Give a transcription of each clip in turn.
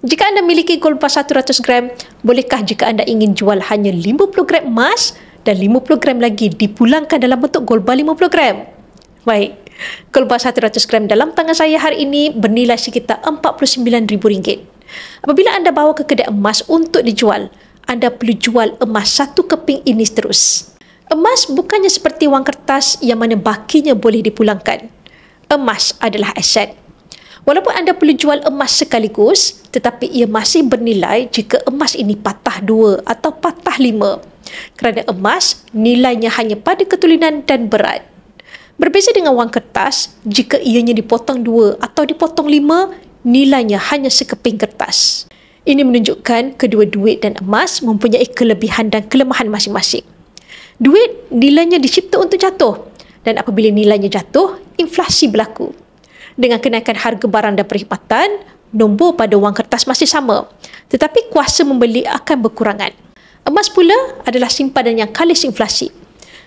Jika anda memiliki gold bar 100 gram, bolehkah jika anda ingin jual hanya 50 gram emas dan 50 gram lagi dipulangkan dalam bentuk gold bar 50 gram? Baik, gold bar 100 gram dalam tangan saya hari ini bernilai sekitar RM49,000. Apabila anda bawa ke kedai emas untuk dijual, anda perlu jual emas 1 keping ini terus. Emas bukannya seperti wang kertas yang mana bakinya boleh dipulangkan. Emas adalah aset. Walaupun anda perlu jual emas sekaligus, tetapi ia masih bernilai jika emas ini patah 2 atau patah 5. Kerana emas, nilainya hanya pada ketulinan dan berat. Berbeza dengan wang kertas, jika ianya dipotong 2 atau dipotong 5, nilainya hanya sekeping kertas. Ini menunjukkan kedua duit dan emas mempunyai kelebihan dan kelemahan masing-masing. Duit nilainya dicipta untuk jatuh, dan apabila nilainya jatuh, inflasi berlaku. Dengan kenaikan harga barang dan perkhidmatan, nombor pada wang kertas masih sama, tetapi kuasa membeli akan berkurangan. Emas pula adalah simpanan yang kalis inflasi.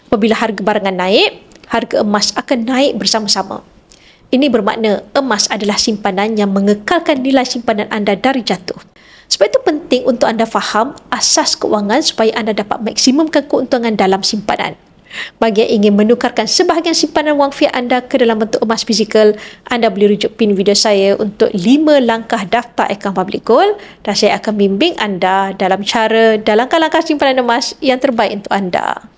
Apabila harga barangan naik, harga emas akan naik bersama-sama. Ini bermakna emas adalah simpanan yang mengekalkan nilai simpanan anda dari jatuh. Sebab itu penting untuk anda faham asas keuangan supaya anda dapat maksimumkan keuntungan dalam simpanan. Bagi yang ingin menukarkan sebahagian simpanan wang fiat anda ke dalam bentuk emas fizikal, anda boleh rujuk pin video saya untuk 5 langkah daftar akaun public gold dan saya akan bimbing anda dalam langkah-langkah simpanan emas yang terbaik untuk anda.